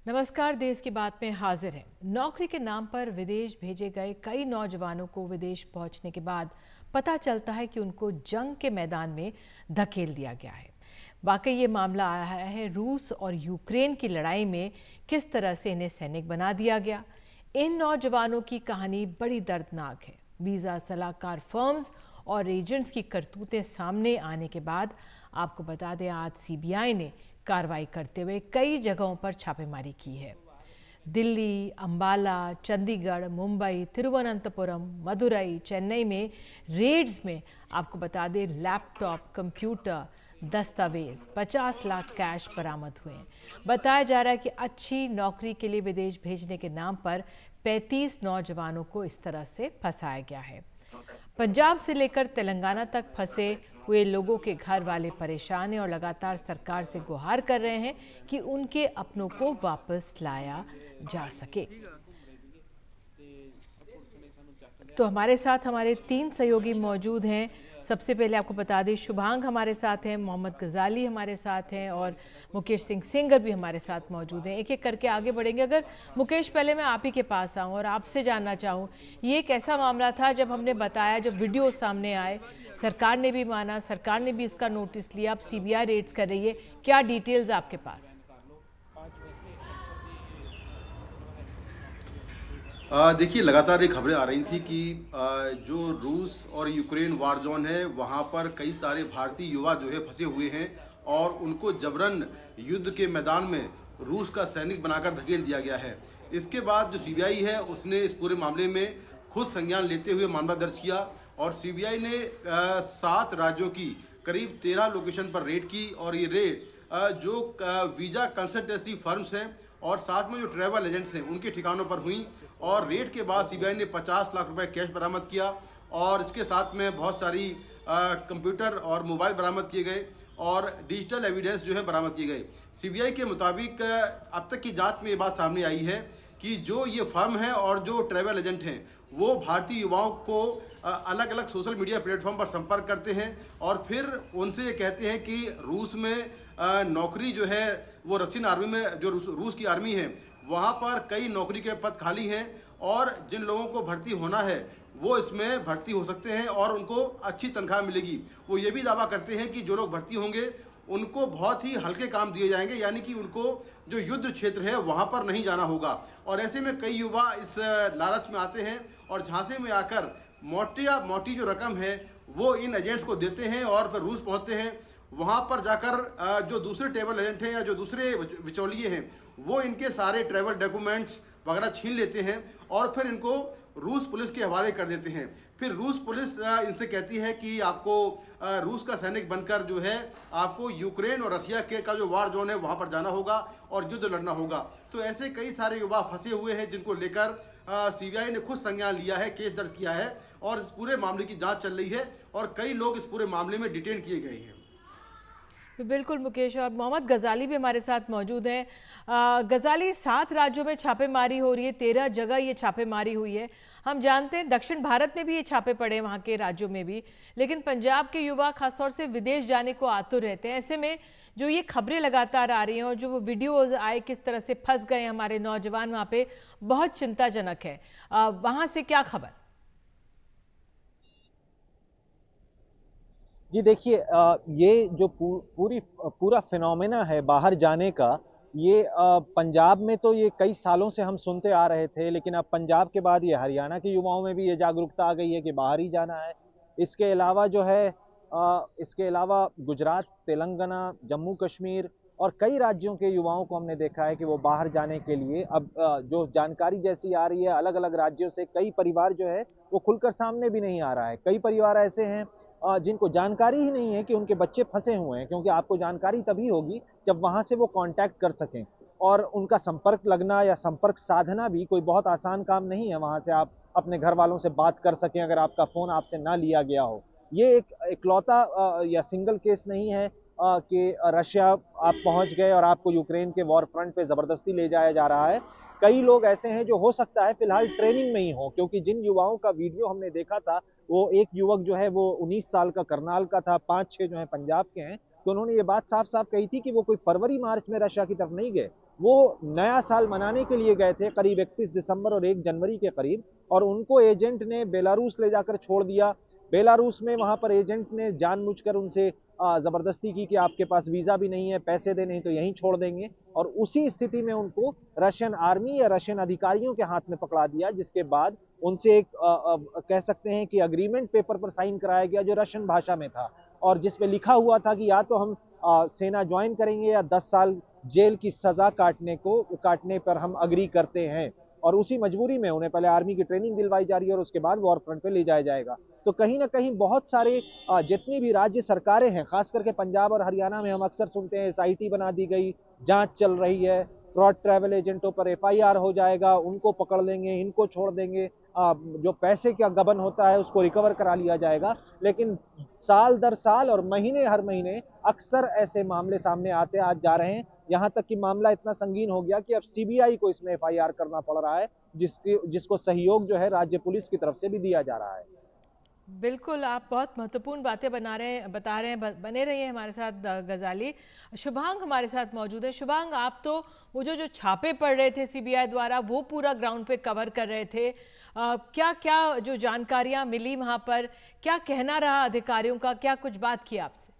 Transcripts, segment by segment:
नमस्कार। देश की बात में हाजिर है। नौकरी के नाम पर विदेश भेजे गए कई नौजवानों को विदेश पहुंचने के बाद पता चलता है कि उनको जंग के मैदान में धकेल दिया गया है। वाकई ये मामला आया है रूस और यूक्रेन की लड़ाई में किस तरह से इन्हें सैनिक बना दिया गया। इन नौजवानों की कहानी बड़ी दर्दनाक है। वीज़ा सलाहकार फर्म्स और एजेंट्स की करतूतें सामने आने के बाद आपको बता दें, आज सीबीआई ने कार्रवाई करते हुए कई जगहों पर छापेमारी की है। दिल्ली, अंबाला, चंडीगढ़, मुंबई, तिरुवनंतपुरम, मदुरई, चेन्नई में रेड्स में आपको बता दें लैपटॉप, कंप्यूटर, दस्तावेज, 50 लाख कैश बरामद हुए हैं। बताया जा रहा है कि अच्छी नौकरी के लिए विदेश भेजने के नाम पर 35 नौजवानों को इस तरह से फंसाया गया है। पंजाब से लेकर तेलंगाना तक फंसे हुए लोगों के घर वाले परेशान हैं और लगातार सरकार से गुहार कर रहे हैं कि उनके अपनों को वापस लाया जा सके। तो हमारे साथ हमारे 3 सहयोगी मौजूद हैं। सबसे पहले आपको बता दें, शुभांग हमारे साथ हैं, मोहम्मद गजाली हमारे साथ हैं और मुकेश सिंह सेंगर भी हमारे साथ मौजूद हैं। एक एक करके आगे बढ़ेंगे। अगर मुकेश, पहले मैं आप ही के पास आऊं और आपसे जानना चाहूं, ये एक ऐसा मामला था जब हमने बताया, जब वीडियो सामने आए, सरकार ने भी माना, सरकार ने भी इसका नोटिस लिया, अब सीबीआई रेड्स कर रही है। क्या डिटेल्स आपके पास? देखिए, लगातार ये खबरें आ रही थी कि जो रूस और यूक्रेन वार जोन है वहाँ पर कई सारे भारतीय युवा जो है फंसे हुए हैं और उनको जबरन युद्ध के मैदान में रूस का सैनिक बनाकर धकेल दिया गया है। इसके बाद जो सीबीआई है उसने इस पूरे मामले में खुद संज्ञान लेते हुए मामला दर्ज किया और सीबीआई ने 7 राज्यों की करीब 13 लोकेशन पर रेड की और ये रेड जो वीज़ा कंसल्टेंसी फर्म्स हैं और साथ में जो ट्रैवल एजेंट्स हैं उनके ठिकानों पर हुई और रेड के बाद सीबीआई ने 50 लाख रुपए कैश बरामद किया और इसके साथ में बहुत सारी कंप्यूटर और मोबाइल बरामद किए गए और डिजिटल एविडेंस जो है बरामद किए गए। सीबीआई के मुताबिक अब तक की जांच में ये बात सामने आई है कि जो ये फर्म है और जो ट्रैवल एजेंट हैं वो भारतीय युवाओं को अलग अलग सोशल मीडिया प्लेटफॉर्म पर संपर्क करते हैं और फिर उनसे ये कहते हैं कि रूस में नौकरी जो है वो रशियन आर्मी में, जो रूस की आर्मी है वहाँ पर कई नौकरी के पद खाली हैं और जिन लोगों को भर्ती होना है वो इसमें भर्ती हो सकते हैं और उनको अच्छी तनख्वाह मिलेगी। वो ये भी दावा करते हैं कि जो लोग भर्ती होंगे उनको बहुत ही हल्के काम दिए जाएंगे, यानी कि उनको जो युद्ध क्षेत्र है वहाँ पर नहीं जाना होगा। और ऐसे में कई युवा इस लालच में आते हैं और झांसे में आकर मोटी जो रकम है वो इन एजेंट्स को देते हैं और फिर रूस पहुँचते हैं। वहाँ पर जाकर जो दूसरे ट्रैवल एजेंट हैं या जो दूसरे बिचौलिए हैं वो इनके सारे ट्रैवल डॉक्यूमेंट्स वगैरह छीन लेते हैं और फिर इनको रूस पुलिस के हवाले कर देते हैं। फिर रूस पुलिस इनसे कहती है कि आपको रूस का सैनिक बनकर जो है आपको यूक्रेन और रशिया के का जो वार जोन है वहाँ पर जाना होगा और युद्ध लड़ना होगा। तो ऐसे कई सारे युवा फंसे हुए हैं जिनको लेकर सीबीआई ने खुद संज्ञान लिया है, केस दर्ज किया है और इस पूरे मामले की जाँच चल रही है और कई लोग इस पूरे मामले में डिटेन किए गए हैं। बिल्कुल मुकेश, और मोहम्मद गजाली भी हमारे साथ मौजूद हैं। गजाली, 7 राज्यों में छापेमारी हो रही है, 13 जगह ये छापेमारी हुई है। हम जानते हैं दक्षिण भारत में भी ये छापे पड़े, वहाँ के राज्यों में भी, लेकिन पंजाब के युवा खासतौर से विदेश जाने को आतुर रहते हैं। ऐसे में जो ये खबरें लगातार आ रही हैं और जो वो वीडियोज आए किस तरह से फंस गए हमारे नौजवान वहाँ पे, बहुत चिंताजनक है। वहाँ से क्या खबर? जी देखिए, ये जो पूरा फिनोमेना है बाहर जाने का, ये पंजाब में तो ये कई सालों से हम सुनते आ रहे थे, लेकिन अब पंजाब के बाद ये हरियाणा के युवाओं में भी ये जागरूकता आ गई है कि बाहर ही जाना है। इसके अलावा जो है इसके अलावा गुजरात, तेलंगाना, जम्मू कश्मीर और कई राज्यों के युवाओं को हमने देखा है कि वो बाहर जाने के लिए अब जो जानकारी जैसी आ रही है अलग अलग राज्यों से, कई परिवार जो है वो खुलकर सामने भी नहीं आ रहा है। कई परिवार ऐसे हैं जिनको जानकारी ही नहीं है कि उनके बच्चे फंसे हुए हैं, क्योंकि आपको जानकारी तभी होगी जब वहां से वो कांटेक्ट कर सकें और उनका संपर्क लगना या संपर्क साधना भी कोई बहुत आसान काम नहीं है। वहां से आप अपने घर वालों से बात कर सकें अगर आपका फोन आपसे ना लिया गया हो। ये एक इकलौता या सिंगल केस नहीं है कि रशिया आप पहुंच गए और आपको यूक्रेन के वॉर फ्रंट पे जबरदस्ती ले जाया जा रहा है। कई लोग ऐसे हैं जो हो सकता है फिलहाल ट्रेनिंग में ही हो, क्योंकि जिन युवाओं का वीडियो हमने देखा था, वो एक युवक जो है वो 19 साल का करनाल का था, 5-6 जो है पंजाब के हैं। तो उन्होंने ये बात साफ साफ कही थी कि वो कोई फरवरी मार्च में रशिया की तरफ नहीं गए, वो नया साल मनाने के लिए गए थे करीब 31 दिसंबर और 1 जनवरी के करीब, और उनको एजेंट ने बेलारूस ले जाकर छोड़ दिया। बेलारूस में वहां पर एजेंट ने जानबूझकर उनसे जबरदस्ती की कि आपके पास वीजा भी नहीं है, पैसे दे, नहीं तो यहीं छोड़ देंगे, और उसी स्थिति में उनको रशियन आर्मी या रशियन अधिकारियों के हाथ में पकड़ा दिया, जिसके बाद उनसे एक कह सकते हैं कि अग्रीमेंट पेपर पर साइन कराया गया जो रशियन भाषा में था, और जिसपे लिखा हुआ था कि या तो हम सेना ज्वाइन करेंगे या 10 साल जेल की सजा काटने पर हम अग्री करते हैं। और उसी मजबूरी में उन्हें पहले आर्मी की ट्रेनिंग दिलवाई जा रही है और उसके बाद वॉर फ्रंट पे ले जाया जाएगा। तो कहीं ना कहीं बहुत सारे जितनी भी राज्य सरकारें हैं, खास करके पंजाब और हरियाणा में हम अक्सर सुनते हैं एसआईटी बना दी गई, जांच चल रही है, फ्रॉड ट्रैवल एजेंटों पर एफआईआर हो जाएगा, उनको पकड़ लेंगे, इनको छोड़ देंगे, जो पैसे का गबन होता है उसको रिकवर करा लिया जाएगा। लेकिन साल दर साल और महीने हर महीने अक्सर ऐसे मामले सामने आते आज जा रहे हैं, यहाँ तक कि मामला इतना संगीन हो गया कि अब सीबीआई को इसमें एफआईआर करना पड़ रहा है, जिसको सहयोग जो है राज्य पुलिस की तरफ से भी दिया जा रहा है। बिल्कुल, आप बहुत महत्वपूर्ण बातें बता रहे हैं। बने रहिए हमारे साथ गजाली। शुभांग हमारे साथ मौजूद है। शुभांग, आप तो वो जो छापे पड़ रहे थे सीबीआई द्वारा, वो पूरा ग्राउंड पे कवर कर रहे थे। क्या क्या जो जानकारियां मिली वहां पर, क्या कहना रहा अधिकारियों का, क्या कुछ बात की आपसे?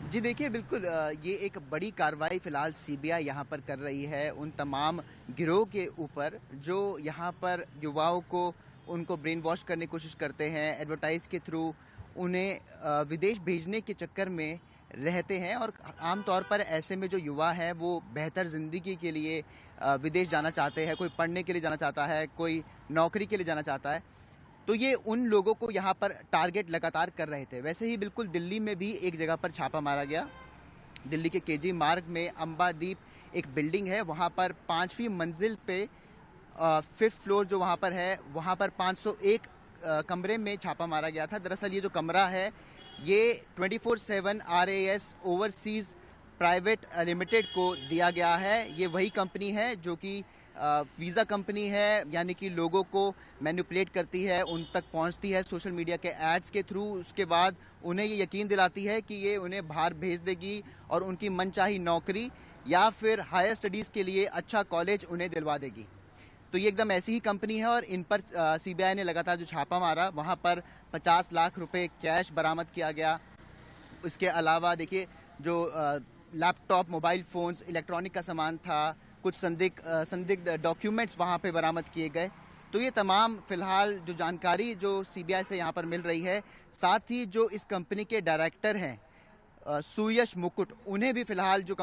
जी देखिए, बिल्कुल ये एक बड़ी कार्रवाई फिलहाल सीबीआई यहाँ पर कर रही है उन तमाम गिरोह के ऊपर जो यहाँ पर युवाओं को उनको ब्रेन वॉश करने की कोशिश करते हैं, एडवर्टाइज के थ्रू उन्हें विदेश भेजने के चक्कर में रहते हैं। और आमतौर पर ऐसे में जो युवा है वो बेहतर ज़िंदगी के लिए विदेश जाना चाहते हैं, कोई पढ़ने के लिए जाना चाहता है, कोई नौकरी के लिए जाना चाहता है, तो ये उन लोगों को यहाँ पर टारगेट लगातार कर रहे थे। वैसे ही बिल्कुल दिल्ली में भी एक जगह पर छापा मारा गया। दिल्ली के केजी मार्ग में अंबादीप एक बिल्डिंग है, वहाँ पर 5वीं मंजिल पे 5th फ्लोर जो वहाँ पर है, वहाँ पर 501 कमरे में छापा मारा गया था। दरअसल ये जो कमरा है ये 24/7 RAS ओवरसीज प्राइवेट लिमिटेड को दिया गया है। ये वही कंपनी है जो कि वीज़ा कंपनी है, यानी कि लोगों को मैनिपुलेट करती है, उन तक पहुंचती है सोशल मीडिया के एड्स के थ्रू। उसके बाद उन्हें ये यकीन दिलाती है कि ये उन्हें बाहर भेज देगी और उनकी मनचाही नौकरी या फिर हायर स्टडीज़ के लिए अच्छा कॉलेज उन्हें दिलवा देगी। तो ये एकदम ऐसी ही कंपनी है और इन पर सीबीआई ने लगातार जो छापा मारा, वहाँ पर 50 लाख रुपए कैश बरामद किया गया। इसके अलावा देखिए जो लैपटॉप, मोबाइल फ़ोन्स, इलेक्ट्रॉनिक का सामान था, कुछ संदिग्ध डॉक्यूमेंट्स वहाँ पे बरामद किए गए। तो ये तमाम फिलहाल जो जानकारी जो सीबीआई से यहाँ पर मिल रही है, साथ ही जो इस कंपनी के डायरेक्टर हैं सुयश मुकुट, उन्हें भी फिलहाल जो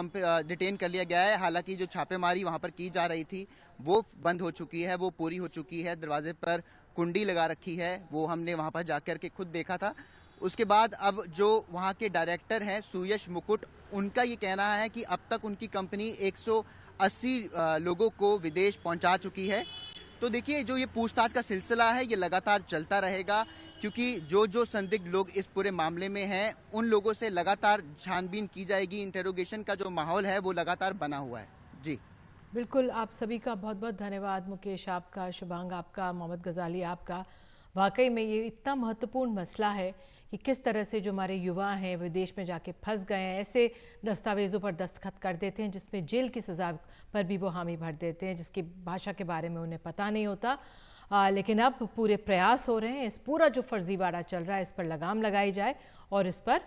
डिटेन कर लिया गया है। हालांकि जो छापेमारी वहाँ पर की जा रही थी वो बंद हो चुकी है, वो पूरी हो चुकी है। दरवाजे पर कुंडी लगा रखी है, वो हमने वहाँ पर जाकर के खुद देखा था। उसके बाद अब जो वहाँ के डायरेक्टर हैं सुयश मुकुट, उनका ये कहना है कि अब तक उनकी कंपनी 180 लोगों को विदेश पहुंचा चुकी है। तो देखिए जो ये पूछताछ का सिलसिला है ये लगातार चलता रहेगा, क्योंकि जो संदिग्ध लोग इस पूरे मामले में हैं उन लोगों से लगातार छानबीन की जाएगी। इंटेरोगेशन का जो माहौल है वो लगातार बना हुआ है। जी बिल्कुल, आप सभी का बहुत बहुत धन्यवाद। मुकेश आपका, शुभांग आपका, मोहम्मद गजाली आपका। वाकई में ये इतना महत्वपूर्ण मसला है कि किस तरह से जो हमारे युवा हैं विदेश में जाके फंस गए हैं, ऐसे दस्तावेज़ों पर दस्तखत कर देते हैं जिसमें जेल की सज़ा पर भी वो हामी भर देते हैं, जिसकी भाषा के बारे में उन्हें पता नहीं होता। लेकिन अब पूरे प्रयास हो रहे हैं, इस पूरा जो फर्जीवाड़ा चल रहा है इस पर लगाम लगाई जाए और इस पर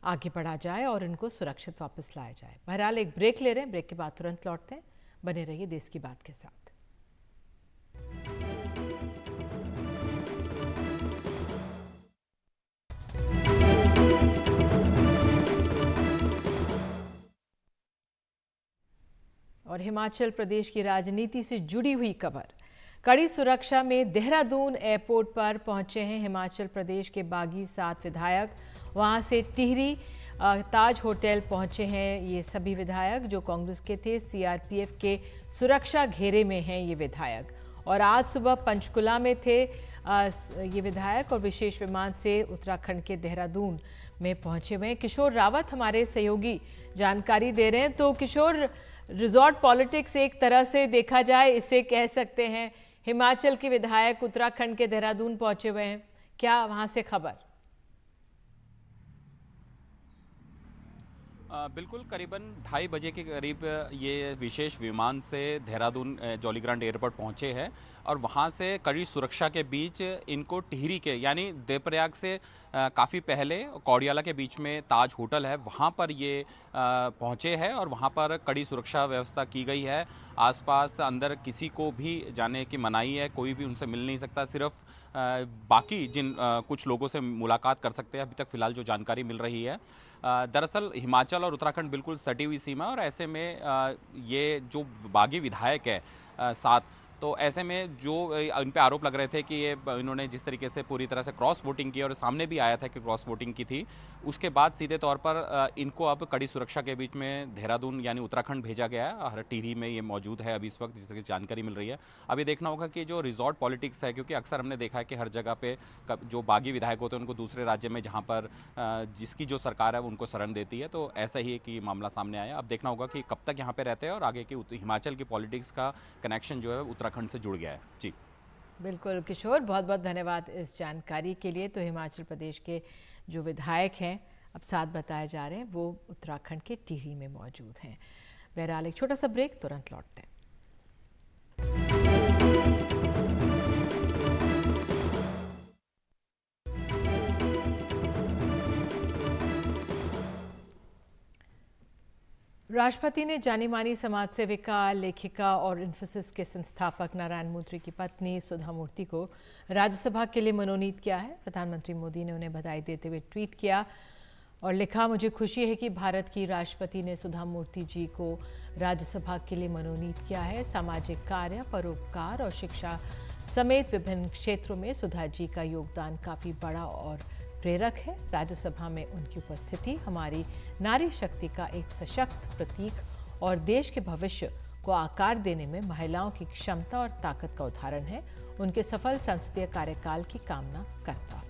आगे बढ़ा जाए और इनको सुरक्षित वापस लाया जाए। बहरहाल एक ब्रेक ले रहे हैं, ब्रेक के बाद तुरंत लौटते हैं। बने रहिए देश की बात के साथ। और हिमाचल प्रदेश की राजनीति से जुड़ी हुई खबर। कड़ी सुरक्षा में देहरादून एयरपोर्ट पर पहुंचे हैं हिमाचल प्रदेश के बागी 7 विधायक। वहां से टिहरी ताज होटल पहुंचे हैं ये सभी विधायक जो कांग्रेस के थे। सीआरपीएफ के सुरक्षा घेरे में हैं ये विधायक, और आज सुबह पंचकुला में थे ये विधायक और विशेष विमान से उत्तराखंड के देहरादून में पहुंचे हुए हैं। किशोर रावत हमारे सहयोगी जानकारी दे रहे हैं। तो किशोर, रिजॉर्ट पॉलिटिक्स एक तरह से देखा जाए इसे कह सकते हैं, हिमाचल के विधायक उत्तराखंड के देहरादून पहुंचे हुए हैं, क्या वहां से खबर? बिल्कुल करीबन 2:30 बजे के करीब ये विशेष विमान से देहरादून जॉलीग्रांट एयरपोर्ट पहुंचे हैं और वहां से कड़ी सुरक्षा के बीच इनको टिहरी के यानी देवप्रयाग से काफ़ी पहले कौड़ियाला के बीच में ताज होटल है वहां पर ये पहुंचे हैं और वहां पर कड़ी सुरक्षा व्यवस्था की गई है। आसपास अंदर किसी को भी जाने की मनाही है, कोई भी उनसे मिल नहीं सकता, सिर्फ बाकी जिन कुछ लोगों से मुलाकात कर सकते हैं। अभी तक फिलहाल जो जानकारी मिल रही है, दरअसल हिमाचल और उत्तराखंड बिल्कुल सटी हुई सीमा और ऐसे में ये जो बागी विधायक है साथ, तो ऐसे में जो इन पे आरोप लग रहे थे कि ये इन्होंने जिस तरीके से पूरी तरह से क्रॉस वोटिंग की और सामने भी आया था कि क्रॉस वोटिंग की थी, उसके बाद सीधे तौर पर इनको अब कड़ी सुरक्षा के बीच में देहरादून यानी उत्तराखंड भेजा गया है और टिहरी में ये मौजूद है अभी इस वक्त, जिसकी जानकारी मिल रही है। अभी देखना होगा कि जो रिजॉर्ट पॉलिटिक्स है, क्योंकि अक्सर हमने देखा है कि हर जगह पे जो बागी विधायक होते हैं उनको दूसरे राज्य में जहाँ पर जिसकी जो सरकार है उनको शरण देती है, तो ऐसा ही है कि मामला सामने आया। अब देखना होगा कि कब तक यहाँ पे रहते हैं और आगे की हिमाचल की पॉलिटिक्स का कनेक्शन जो है उत्तराखंड से जुड़ गया है। जी बिल्कुल किशोर, बहुत बहुत धन्यवाद इस जानकारी के लिए। तो हिमाचल प्रदेश के जो विधायक हैं अब साथ बताए जा रहे हैं वो उत्तराखंड के टिहरी में मौजूद हैं। बहरहाल एक छोटा सा ब्रेक, तुरंत लौटते हैं। राष्ट्रपति ने जानी मानी समाज सेविका, लेखिका और इन्फोसिस के संस्थापक नारायण मूर्ति की पत्नी सुधा मूर्ति को राज्यसभा के लिए मनोनीत किया है। प्रधानमंत्री मोदी ने उन्हें बधाई देते हुए ट्वीट किया और लिखा, मुझे खुशी है कि भारत की राष्ट्रपति ने सुधा मूर्ति जी को राज्यसभा के लिए मनोनीत किया है। सामाजिक कार्य, परोपकार और शिक्षा समेत विभिन्न क्षेत्रों में सुधा जी का योगदान काफ़ी बड़ा और प्रेरक है। राज्यसभा में उनकी उपस्थिति हमारी नारी शक्ति का एक सशक्त प्रतीक और देश के भविष्य को आकार देने में महिलाओं की क्षमता और ताकत का उदाहरण है। उनके सफल संसदीय कार्यकाल की कामना करता हूं।